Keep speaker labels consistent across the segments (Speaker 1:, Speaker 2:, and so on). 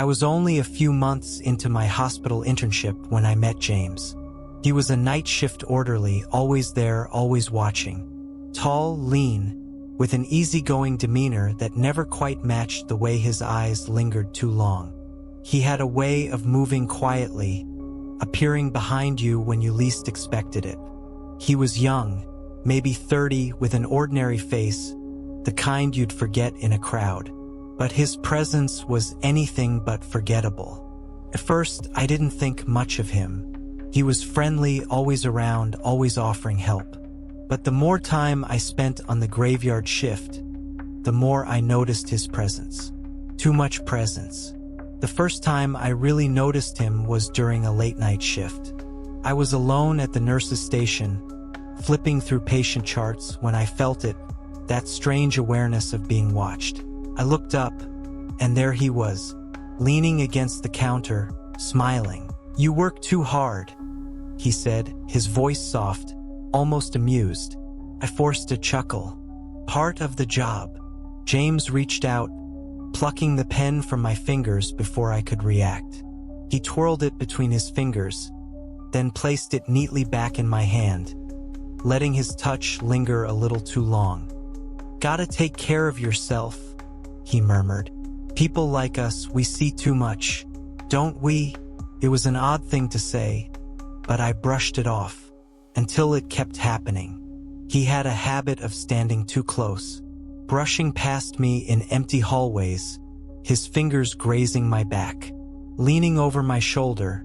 Speaker 1: I was only a few months into my hospital internship when I met James. He was a night shift orderly, always there, always watching. Tall, lean, with an easygoing demeanor that never quite matched the way his eyes lingered too long. He had a way of moving quietly, appearing behind you when you least expected it. He was young, maybe 30, with an ordinary face, the kind you'd forget in a crowd. But his presence was anything but forgettable. At first, I didn't think much of him. He was friendly, always around, always offering help. But the more time I spent on the graveyard shift, the more I noticed his presence. Too much presence. The first time I really noticed him was during a late-night shift. I was alone at the nurse's station, flipping through patient charts when I felt it, that strange awareness of being watched. I looked up, and there he was, leaning against the counter, smiling. "You work too hard," he said, his voice soft, almost amused. I forced a chuckle. "Part of the job." James reached out, plucking the pen from my fingers before I could react. He twirled it between his fingers, then placed it neatly back in my hand, letting his touch linger a little too long. "Gotta take care of yourself," he murmured. "People like us, we see too much, don't we?" It was an odd thing to say, but I brushed it off, until it kept happening. He had a habit of standing too close, brushing past me in empty hallways, his fingers grazing my back, leaning over my shoulder,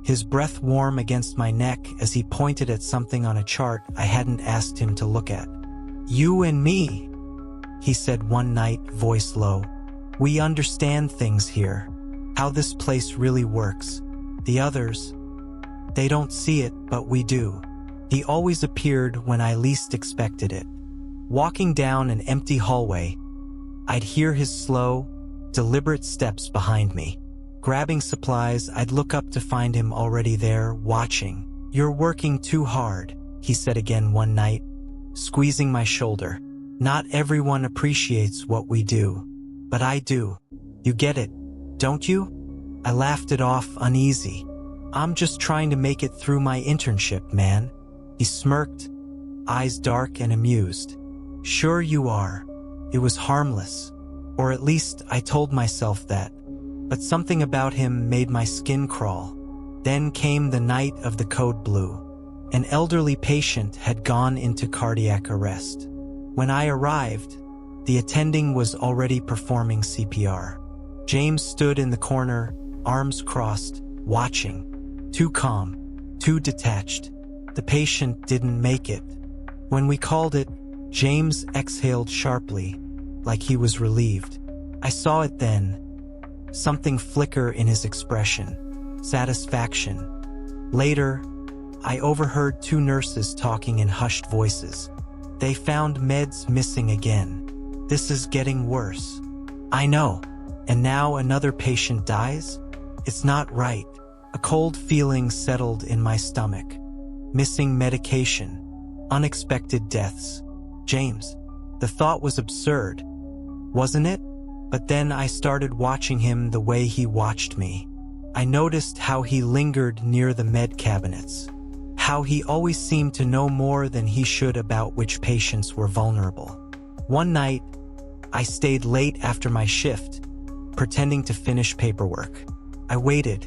Speaker 1: his breath warm against my neck as he pointed at something on a chart I hadn't asked him to look at. "You and me," he said one night, voice low. "We understand things here, how this place really works. The others, they don't see it, but we do." He always appeared when I least expected it. Walking down an empty hallway, I'd hear his slow, deliberate steps behind me. Grabbing supplies, I'd look up to find him already there, watching. "You're working too hard," he said again one night, squeezing my shoulder. "Not everyone appreciates what we do, but I do. You get it, don't you?" I laughed it off, uneasy. "I'm just trying to make it through my internship, man." He smirked, eyes dark and amused. "Sure you are." It was harmless, or at least I told myself that. But something about him made my skin crawl. Then came the night of the code blue. An elderly patient had gone into cardiac arrest. When I arrived, the attending was already performing CPR. James stood in the corner, arms crossed, watching. Too calm, too detached. The patient didn't make it. When we called it, James exhaled sharply, like he was relieved. I saw it then. Something flicker in his expression. Satisfaction. Later, I overheard two nurses talking in hushed voices. They found meds missing again. "This is getting worse." "I know. And now another patient dies? It's not right." A cold feeling settled in my stomach. Missing medication. Unexpected deaths. James. The thought was absurd, wasn't it? But then I started watching him the way he watched me. I noticed how he lingered near the med cabinets. How he always seemed to know more than he should about which patients were vulnerable. One night, I stayed late after my shift, pretending to finish paperwork. I waited,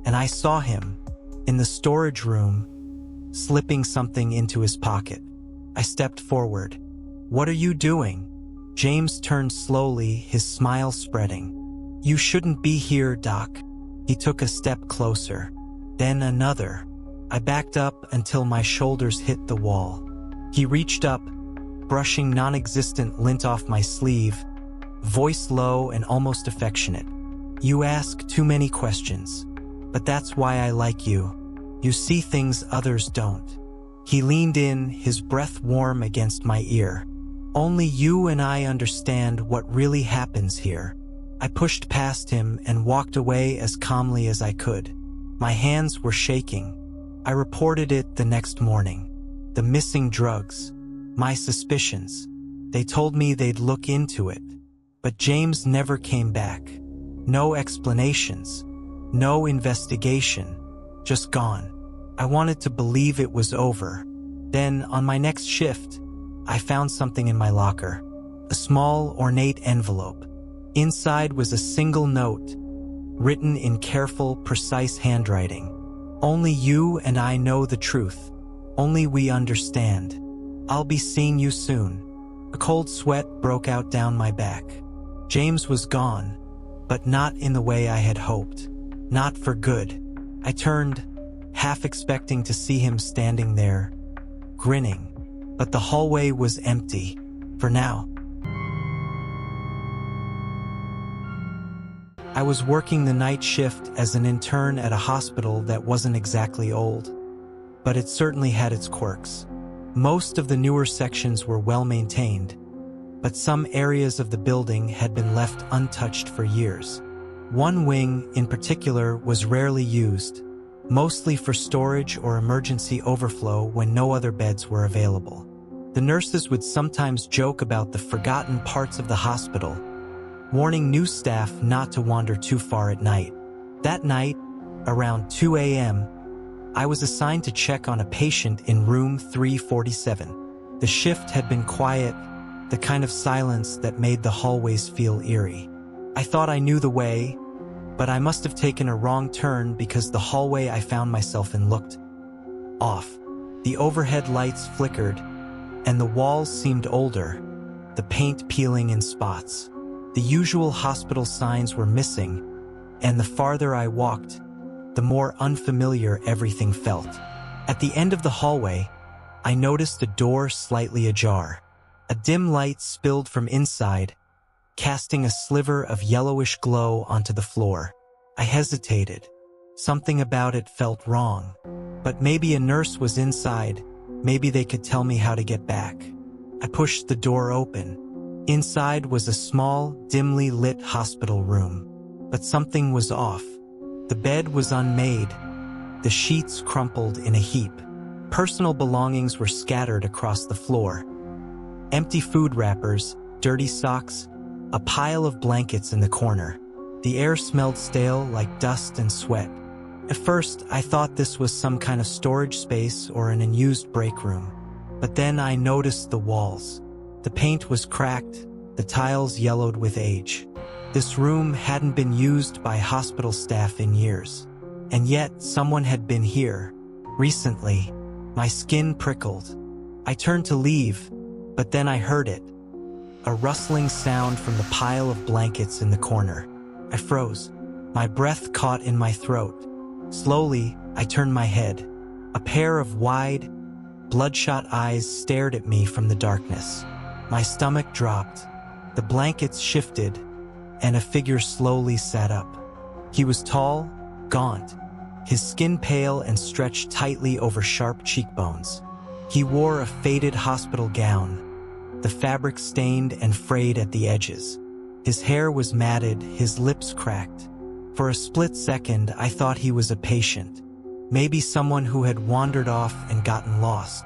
Speaker 1: and I saw him, in the storage room, slipping something into his pocket. I stepped forward. "What are you doing?" James turned slowly, his smile spreading. "You shouldn't be here, Doc." He took a step closer, then another. I backed up until my shoulders hit the wall. He reached up, brushing non-existent lint off my sleeve, voice low and almost affectionate. "You ask too many questions. But that's why I like you. You see things others don't." He leaned in, his breath warm against my ear. "Only you and I understand what really happens here." I pushed past him and walked away as calmly as I could. My hands were shaking. I reported it the next morning. The missing drugs. My suspicions. They told me they'd look into it. But James never came back. No explanations. No investigation. Just gone. I wanted to believe it was over. Then, on my next shift, I found something in my locker. A small, ornate envelope. Inside was a single note, written in careful, precise handwriting. Only you and I know the truth. Only we understand. I'll be seeing you soon. A cold sweat broke out down my back. James was gone, but not in the way I had hoped. Not for good. I turned, half expecting to see him standing there, grinning, but the hallway was empty, for now. I was working the night shift as an intern at a hospital that wasn't exactly old, but it certainly had its quirks. Most of the newer sections were well maintained, but some areas of the building had been left untouched for years. One wing, in particular, was rarely used, mostly for storage or emergency overflow when no other beds were available. The nurses would sometimes joke about the forgotten parts of the hospital, warning new staff not to wander too far at night. That night, around 2 a.m., I was assigned to check on a patient in room 347. The shift had been quiet, the kind of silence that made the hallways feel eerie. I thought I knew the way, but I must have taken a wrong turn because the hallway I found myself in looked off. The overhead lights flickered, and the walls seemed older, the paint peeling in spots. The usual hospital signs were missing, and the farther I walked, the more unfamiliar everything felt. At the end of the hallway, I noticed a door slightly ajar. A dim light spilled from inside, casting a sliver of yellowish glow onto the floor. I hesitated. Something about it felt wrong. But maybe a nurse was inside. Maybe they could tell me how to get back. I pushed the door open. Inside was a small, dimly lit hospital room. But something was off. The bed was unmade. The sheets crumpled in a heap. Personal belongings were scattered across the floor. Empty food wrappers, dirty socks, a pile of blankets in the corner. The air smelled stale like dust and sweat. At first, I thought this was some kind of storage space or an unused break room. But then I noticed the walls. The paint was cracked, the tiles yellowed with age. This room hadn't been used by hospital staff in years. And yet, someone had been here. Recently. My skin prickled. I turned to leave, but then I heard it. A rustling sound from the pile of blankets in the corner. I froze. My breath caught in my throat. Slowly, I turned my head. A pair of wide, bloodshot eyes stared at me from the darkness. My stomach dropped. The blankets shifted, and a figure slowly sat up. He was tall, gaunt, his skin pale and stretched tightly over sharp cheekbones. He wore a faded hospital gown, the fabric stained and frayed at the edges. His hair was matted, his lips cracked. For a split second, I thought he was a patient, maybe someone who had wandered off and gotten lost.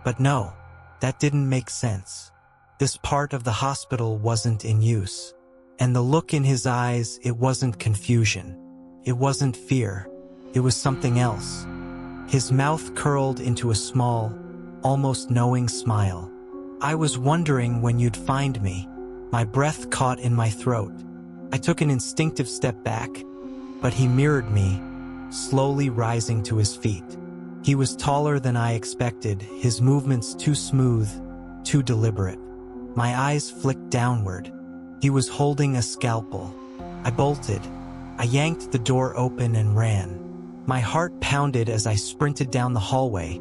Speaker 1: But no, that didn't make sense. This part of the hospital wasn't in use. And the look in his eyes, it wasn't confusion. It wasn't fear. It was something else. His mouth curled into a small, almost knowing smile. I was wondering when you'd find me. My breath caught in my throat. I took an instinctive step back, but he mirrored me, slowly rising to his feet. He was taller than I expected, his movements too smooth, too deliberate. My eyes flicked downward. He was holding a scalpel. I bolted. I yanked the door open and ran. My heart pounded as I sprinted down the hallway,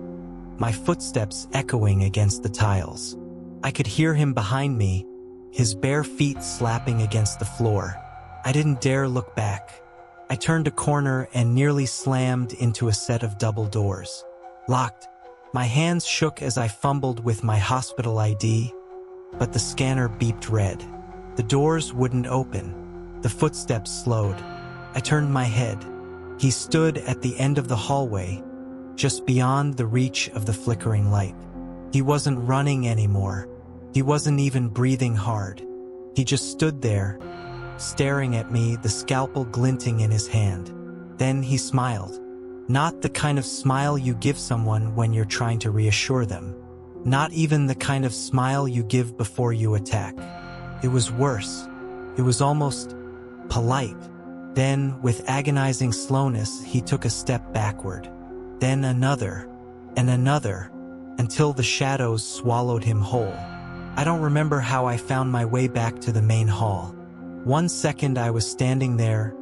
Speaker 1: my footsteps echoing against the tiles. I could hear him behind me, his bare feet slapping against the floor. I didn't dare look back. I turned a corner and nearly slammed into a set of double doors. Locked. My hands shook as I fumbled with my hospital ID, but the scanner beeped red. The doors wouldn't open. The footsteps slowed. I turned my head. He stood at the end of the hallway, just beyond the reach of the flickering light. He wasn't running anymore. He wasn't even breathing hard. He just stood there, staring at me, the scalpel glinting in his hand. Then he smiled. Not the kind of smile you give someone when you're trying to reassure them. Not even the kind of smile you give before you attack. It was worse. It was almost polite. Then, with agonizing slowness, he took a step backward. Then another, and another, until the shadows swallowed him whole. I don't remember how I found my way back to the main hall. 1 second I was standing there,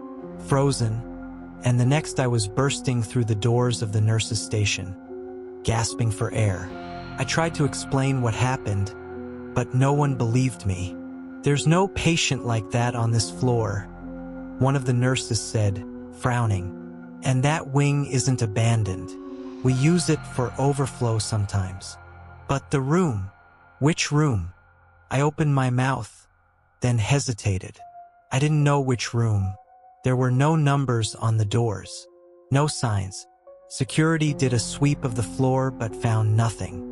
Speaker 1: frozen, and the next I was bursting through the doors of the nurse's station, gasping for air. I tried to explain what happened, but no one believed me. "There's no patient like that on this floor," one of the nurses said, frowning. "And that wing isn't abandoned. We use it for overflow sometimes." "But the room? Which room?" I opened my mouth, then hesitated. I didn't know which room. There were no numbers on the doors. No signs. Security did a sweep of the floor but found nothing.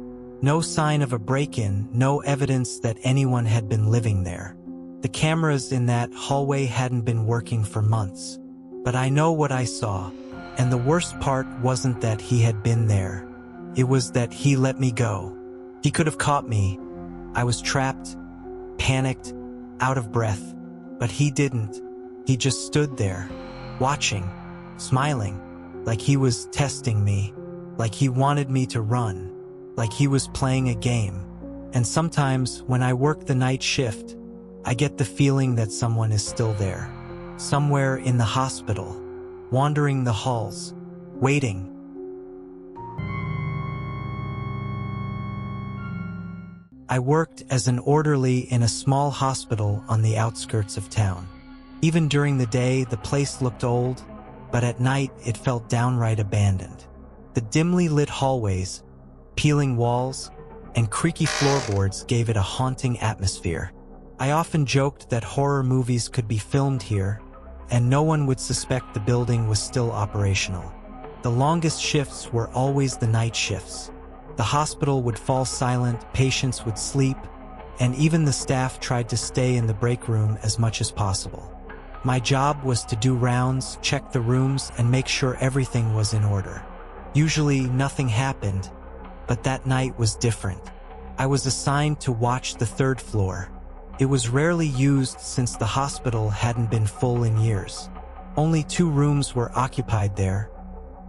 Speaker 1: No sign of a break-in, no evidence that anyone had been living there. The cameras in that hallway hadn't been working for months. But I know what I saw, and the worst part wasn't that he had been there. It was that he let me go. He could have caught me. I was trapped, panicked, out of breath. But he didn't. He just stood there, watching, smiling, like he was testing me, like he wanted me to run, like he was playing a game. And sometimes, when I work the night shift, I get the feeling that someone is still there, somewhere in the hospital, wandering the halls, waiting. I worked as an orderly in a small hospital on the outskirts of town. Even during the day, the place looked old, but at night it felt downright abandoned. The dimly lit hallways, peeling walls, and creaky floorboards gave it a haunting atmosphere. I often joked that horror movies could be filmed here, and no one would suspect the building was still operational. The longest shifts were always the night shifts. The hospital would fall silent, patients would sleep, and even the staff tried to stay in the break room as much as possible. My job was to do rounds, check the rooms, and make sure everything was in order. Usually nothing happened, but that night was different. I was assigned to watch the 3rd floor. It was rarely used since the hospital hadn't been full in years. Only 2 rooms were occupied there,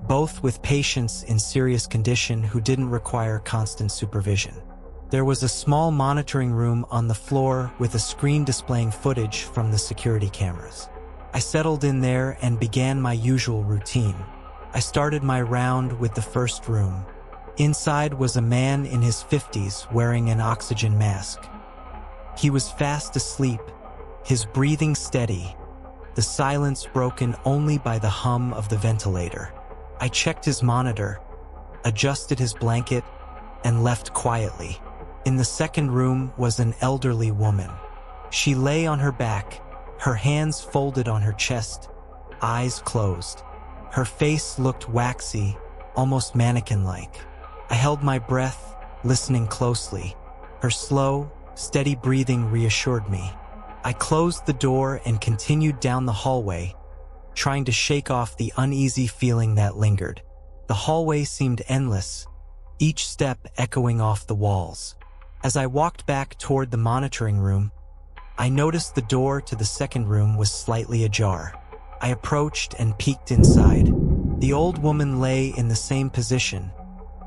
Speaker 1: both with patients in serious condition who didn't require constant supervision. There was a small monitoring room on the floor with a screen displaying footage from the security cameras. I settled in there and began my usual routine. I started my round with the first room. Inside was a man in his 50s wearing an oxygen mask. He was fast asleep, his breathing steady, the silence broken only by the hum of the ventilator. I checked his monitor, adjusted his blanket, and left quietly. In the second room was an elderly woman. She lay on her back, her hands folded on her chest, eyes closed. Her face looked waxy, almost mannequin-like. I held my breath, listening closely. Her slow, steady breathing reassured me. I closed the door and continued down the hallway, trying to shake off the uneasy feeling that lingered. The hallway seemed endless, each step echoing off the walls. As I walked back toward the monitoring room, I noticed the door to the second room was slightly ajar. I approached and peeked inside. The old woman lay in the same position,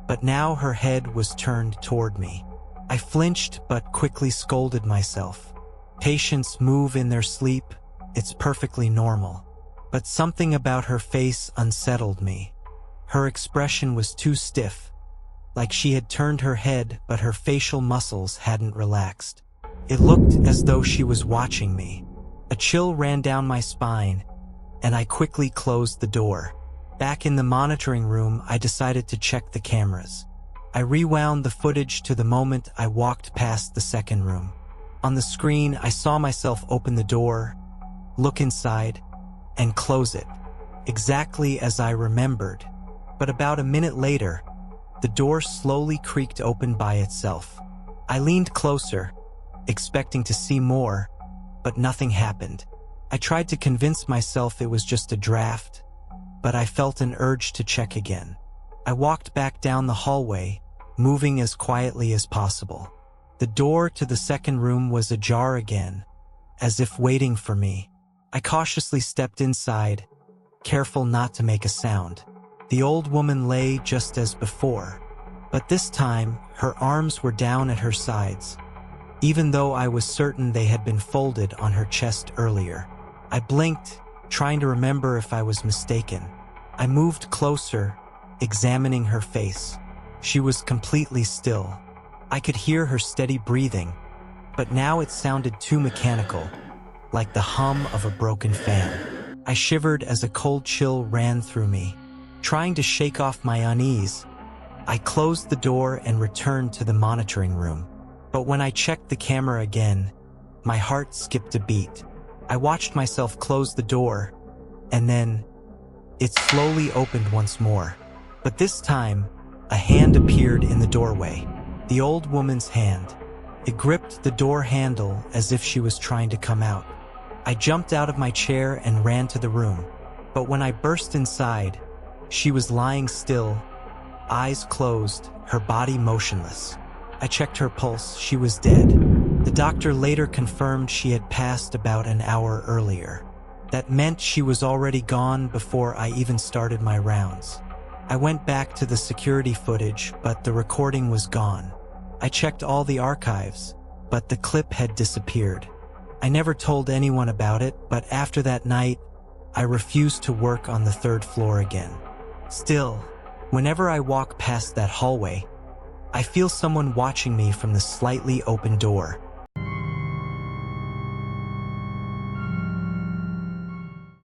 Speaker 1: but now her head was turned toward me. I flinched but quickly scolded myself. Patients move in their sleep, it's perfectly normal. But something about her face unsettled me. Her expression was too stiff, like she had turned her head but her facial muscles hadn't relaxed. It looked as though she was watching me. A chill ran down my spine, and I quickly closed the door. Back in the monitoring room, I decided to check the cameras. I rewound the footage to the moment I walked past the second room. On the screen, I saw myself open the door, look inside, and close it, exactly as I remembered. But about a minute later, the door slowly creaked open by itself. I leaned closer, expecting to see more, but nothing happened. I tried to convince myself it was just a draft, but I felt an urge to check again. I walked back down the hallway, moving as quietly as possible. The door to the second room was ajar again, as if waiting for me. I cautiously stepped inside, careful not to make a sound. The old woman lay just as before, but this time her arms were down at her sides, even though I was certain they had been folded on her chest earlier. I blinked, trying to remember if I was mistaken. I moved closer, examining her face. She was completely still. I could hear her steady breathing, but now it sounded too mechanical, like the hum of a broken fan. I shivered as a cold chill ran through me. Trying to shake off my unease, I closed the door and returned to the monitoring room. But when I checked the camera again, my heart skipped a beat. I watched myself close the door, and then it slowly opened once more. But this time, a hand appeared in the doorway. The old woman's hand. It gripped the door handle as if she was trying to come out. I jumped out of my chair and ran to the room. But when I burst inside, she was lying still, eyes closed, her body motionless. I checked her pulse. She was dead. The doctor later confirmed she had passed about an hour earlier. That meant she was already gone before I even started my rounds. I went back to the security footage, but the recording was gone. I checked all the archives, but the clip had disappeared. I never told anyone about it, but after that night, I refused to work on the third floor again. Still, whenever I walk past that hallway, I feel someone watching me from the slightly open door.